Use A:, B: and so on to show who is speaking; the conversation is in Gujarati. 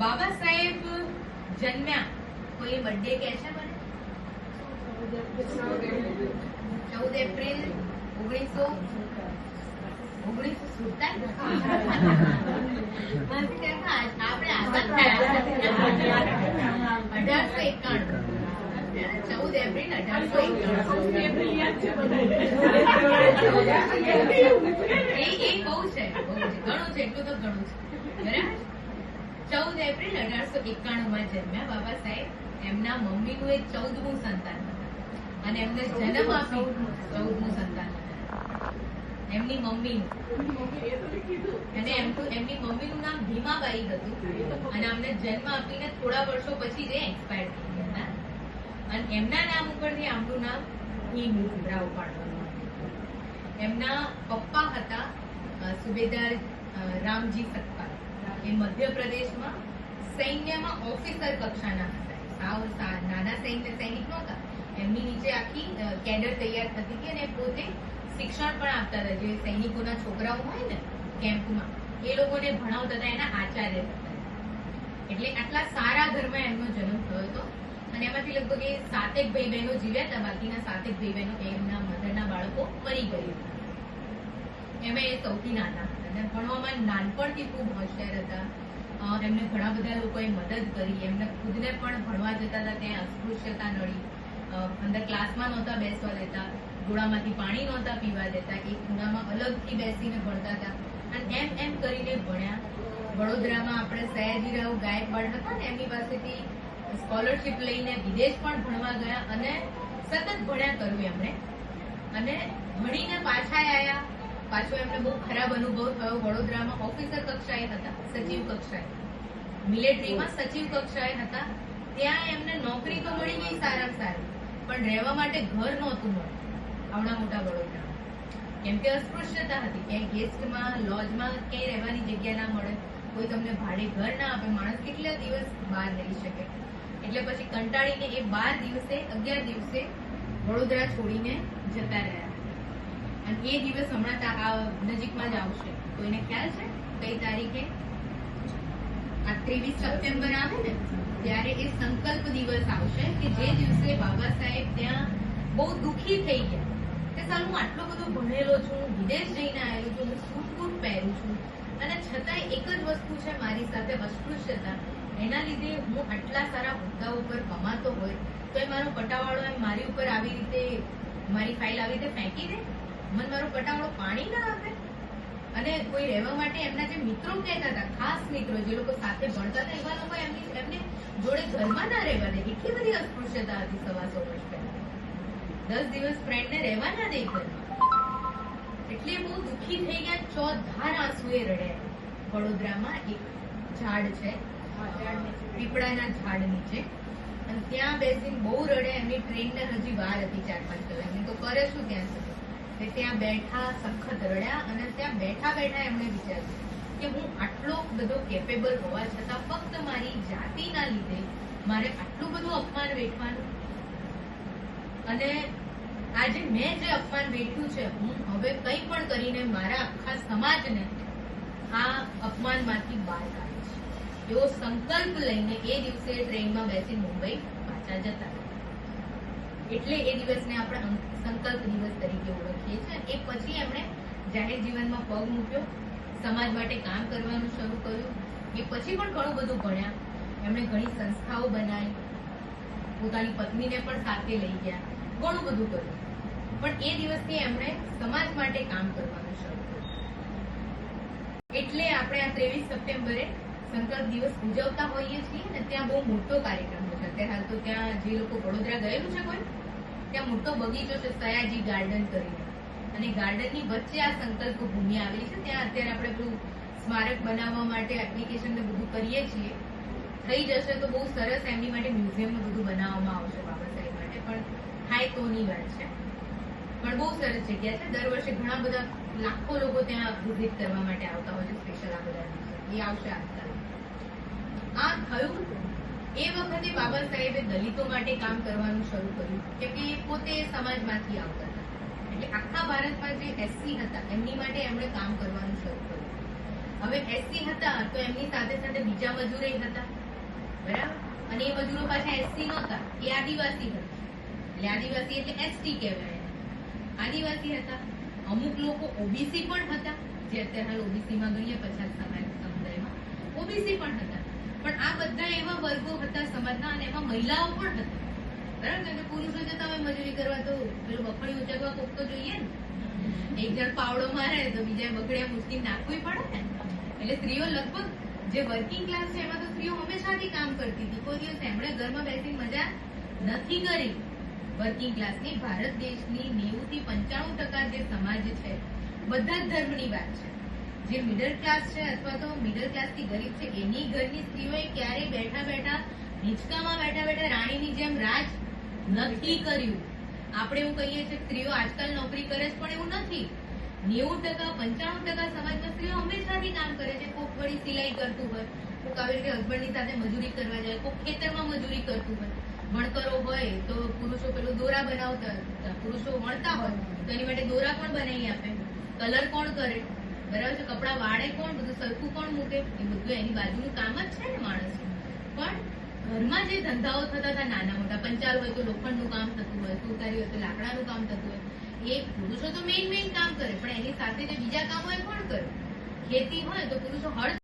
A: બાબા સાહેબ જન્મ્યા કોઈ બર્થડે કે છે મને? 14 એપ્રિલ 1891 માં જન્મ્યા બાબા સાહેબ. એમના મમ્મીનું એ 14મું સંતાન અને એમને જન્મ આપ્યો 14મું સંતાન એમની મમ્મીનું. અને એમની મમ્મીનું નામ ભીમાબાઈ હતું અને અમને જન્મ આપીને થોડા વર્ષો પછી જે એક્સપાયર થઈ ગયા હતા. અને એમના નામ ઉપરથી આમનું નામ ભીમરાવ પાડવામાં આવ્યું. એમના પપ્પા હતા સુબેદાર રામજી સતપાલ. એ મધ્યપ્રદેશમાં સૈન્યમાં ઓફિસર કક્ષાના હતા. સાવ નાના સૈનિક નહોતા. એમની નીચે આખી કેડર તૈયાર થતી હતી અને પોતે શિક્ષણ પણ આપતા હતા. જે સૈનિકોના છોકરાઓ હોય ને કેમ્પમાં એ લોકોને ભણાવતા હતા, એના આચાર્ય હતા. એટલે આટલા સારા ઘરમાં એમનો જન્મ થયો હતો. અને એમાંથી લગભગ એ 7 ભાઈ બહેનો જીવ્યા હતા. બાકીના 7 ભાઈ બહેનો એમના મધરના બાળકો મરી ગયું હતા. એમાં એ સૌથી નાના હતા અને ભણવામાં નાનપણથી ખૂબ હોશિયાર હતા. એમને ઘણા બધા લોકોએ મદદ કરી. એમને ખુદને પણ ભણવા જતા હતા ત્યાં અસ્પૃશ્યતા નડી. અંદર ક્લાસમાં નહોતા બેસવા દેતા, ગોળામાંથી પાણી નહોતા પીવા દેતા, એક ખૂણામાં અલગથી બેસીને ભણતા હતા. અને એમ કરીને ભણ્યા. વડોદરામાં આપણે સયાજીરાવ ગાયકવાડ હતા ને એમની પાસેથી સ્કોલરશીપ લઈને વિદેશ પણ ભણવા ગયા અને સતત ભણ્યા કર્યું એમણે. અને ભણીને પાછા આવ્યા. પાછો એમને બહુ ખરાબ અનુભવ થયો. વડોદરામાં ઓફિસર કક્ષાએ હતા, સચિવ કક્ષાએ, મિલિટરીમાં સચિવ કક્ષાએ હતા. ત્યાં એમને નોકરી તો મળી ગઈ સારામાં સારી, પણ રહેવા માટે ઘર નહોતું મળતું આવડા મોટા વડોદરામાં. કેમ કે અસ્પૃશ્યતા હતી. ક્યાંય ગેસ્ટમાં લોજમાં ક્યાંય રહેવાની જગ્યા ના મળે, કોઈ તમને ભાડે ઘર ના આપે. માણસ કેટલા દિવસ બહાર રહી શકે? એટલે પછી કંટાળીને એ 11 દિવસે વડોદરા છોડીને જતા રહ્યા. અને એ દિવસ હમણાં નજીકમાં જ આવશે. કોઈને ખ્યાલ છે કઈ તારીખે? આ 23 સપ્ટેમ્બર આવે ને ત્યારે એ સંકલ્પ દિવસ આવશે કે જે દિવસે બાબા સાહેબ ત્યાં બહુ દુઃખી થઈ ગયા કે સાલ હું આટલો બધો ભણેલો છું, વિદેશ જઈને આવેલો છું, હું સૂટ બૂટ પહેરું છું અને છતાંય એક જ વસ્તુ છે મારી સાથે અસ્પૃશ્યતા. એના લીધે હું આટલા સારા હોદ્દા ઉપર કમાતો હોય તો એ મારો પટાવાળો એમ મારી ઉપર આવી રીતે મારી ફાઇલ આવી રીતે ફેંકી દે, મને મારો પટાવાળો પાણી ના આપે. અને કોઈ રહેવા માટે એમના જે મિત્રો કહેતા હતા, ખાસ મિત્રો જે લોકો સાથે ભણતા હતા, એવા લોકો એમને જોડે ઘરમાં ના રહેવા દે. એટલી બધી અસ્પૃશ્યતા હતી 125 વર્ષ પહેલા. 10 દિવસ ફ્રેન્ડને રહેવા ના દે ઘરમાં. એટલે બહુ દુઃખી થઈ ગયા. ચોધાર આંસુએ રડ્યા. વડોદરામાં એક ઝાડ છે, પીપળાના ઝાડ નીચે, અને ત્યાં બેસીને બહુ રડ્યા. એમની ટ્રેનને હજી વાર હતી 4-5 કલાકની, તો કરે શું ત્યાં સુધી? ત્યાં બેઠા, સખત રડ્યા. અને ત્યાં બેઠા બેઠા એમણે વિચાર્યું કે હું આટલો બધો કેપેબલ હોવા છતાં ફક્ત મારી જાતિના લીધે મારે આટલું બધું અપમાન વેઠવાનું. અને આજે મેં જે અપમાન વેઠ્યું છે, હું હવે કંઈ પણ કરીને મારા આખા સમાજને આ અપમાનમાંથી બહાર કાઢીશ. એવો સંકલ્પ લઈને એ દિવસે ટ્રેનમાં બેસી મુંબઈ પાછા જતા. એટલે એ દિવસને આપણે સંકલ્પ દિવસ તરીકે ઓળખીએ છીએ. એ પછી એમણે જાહેર જીવનમાં પગ મૂક્યો, સમાજ માટે કામ કરવાનું શરૂ કર્યું. એ પછી પણ ઘણું બધું ભણ્યા. એમણે ઘણી સંસ્થાઓ બનાવી, પોતાની પત્નીને પણ સાથે લઈ ગયા, ઘણું બધું કર્યું. પણ એ દિવસથી એમણે સમાજ માટે કામ કરવાનું શરૂ કર્યું. એટલે આપણે આ 23 સપ્ટેમ્બરે સંકલ્પ દિવસ ઉજવતા હોઈએ છીએ. અને ત્યાં બહુ મોટો કાર્યક્રમ છે. અત્યારે હાલ તો ત્યાં જે લોકો વડોદરા ગયેલું છે કોઈ, ત્યાં મોટો બગીચો છે સયાજી ગાર્ડન કરીને, અને ગાર્ડનની વચ્ચે આ સંકલ્પ ભૂમિ આવેલી છે. ત્યાં અત્યારે આપણે પેલું સ્મારક બનાવવા માટે એપ્લિકેશન ને બધું કરીએ છીએ. થઈ જશે તો બહુ સરસ એમની માટે મ્યુઝિયમ ને બધું બનાવવામાં આવશે બાબા સાહેબ માટે. પણ થાય તોની વાત છે. પણ બહુ સરસ જગ્યા છે. દર વર્ષે ઘણા બધા લાખો લોકો ત્યાં વિઝિટ કરવા માટે આવતા હોય છે. સ્પેશિયલ આ બધા એ આવશે આજકાલ. આ થયું એ વખતે બાબા સાહેબે દલિતો માટે કામ કરવાનું શરૂ કર્યું, કેમ કે એ પોતે સમાજમાંથી આવતા હતા. એટલે આખા ભારતમાં જે એસસી હતા એમની માટે એમણે કામ કરવાનું શરૂ કર્યું. હવે એસસી હતા તો એમની સાથે સાથે બીજા મજૂરો હતા, બરાબર, અને એ મજૂરો પાછા એસસી નહોતા, એ આદિવાસી હતા. એટલે આદિવાસી એટલે એસટી કહેવાય. આદિવાસી હતા. અમુક લોકો ઓબીસી પણ હતા, જે અત્યારે હાલ ઓબીસી માં ગણીએ પછાત સમુદાયમાં ઓબીસી પણ હતા. પણ આ બધા એવા વર્ગો હતા સમાજના, અને એમાં મહિલાઓ પણ હતી, બરાબર. કારણ કે પુરુષો જતા હોય મજૂરી કરવા તો પેલું બખડી ઉચકવા કોક તો જોઈએ ને. એક જણ પાવડો મારે તો બીજા બકડિયા મુશ્કેલ નાખવી પડે ને. એટલે સ્ત્રીઓ લગભગ જે વર્કિંગ ક્લાસ છે એમાં તો સ્ત્રીઓ હંમેશાથી કામ કરતી હતી. કોઈ દિવસ એમણે ઘરમાં બેસી મજા નથી કરી. વર્કિંગ ક્લાસની ભારત દેશની 90 થી 95% જે સમાજ છે બધા જ ધર્મની વાત છે. જે મિડલ ક્લાસ છે અથવા તો મિડલ ક્લાસ થી ગરીબ છે એની ઘરની સ્ત્રીઓએ ક્યારેય બેઠા બેઠા હિંચકામાં બેઠા બેઠા રાણીની જેમ રાજ નથી કર્યું. આપણે એવું કહીએ છીએ સ્ત્રીઓ આજકાલ નોકરી કરે છે, પણ એવું નથી. 90% 95% સમાજમાં સ્ત્રીઓ હંમેશાથી કામ કરે છે. કોક વળી સિલાઈ કરતું હોય, કોક આવી રીતે હસબન્ડની સાથે મજૂરી કરવા જાય, કોક ખેતરમાં મજૂરી કરતું હોય. વણકરો હોય તો પુરુષો પેલું દોરા બનાવતા, પુરુષો વણતા હોય તો એની માટે દોરા કોણ બનાવી આપે, કલર કોણ કરે, બરાબર છે, કપડા વાળે કોણ, બધું સરખું કોણ મૂકે, એ બધું એની બાજુનું કામ જ છે ને માણસ. પણ ઘરમાં જે ધંધાઓ થતા હતા નાના મોટા, પંચાલ હોય તો લોખંડનું કામ થતું હોય, સુતારી હોય તો લાકડાનું કામ થતું હોય, એ પુરુષો તો મેઇન કામ કરે, પણ એની સાથે જે બીજા કામો એ કોણ કરે. ખેતી હોય તો પુરુષો હળ